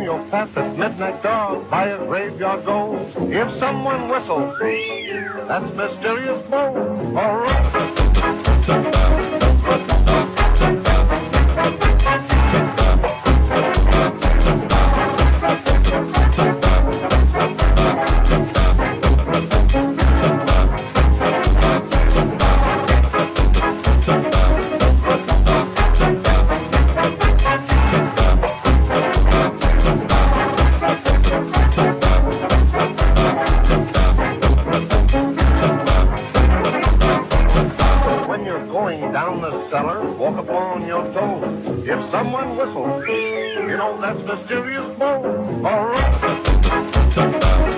you'll pass at midnight door by a graveyard go. If someone whistles, that's mysterious Bo. All right. Going down the cellar, walk upon your toes. If someone whistles, you know that's mysterious Bo. All right.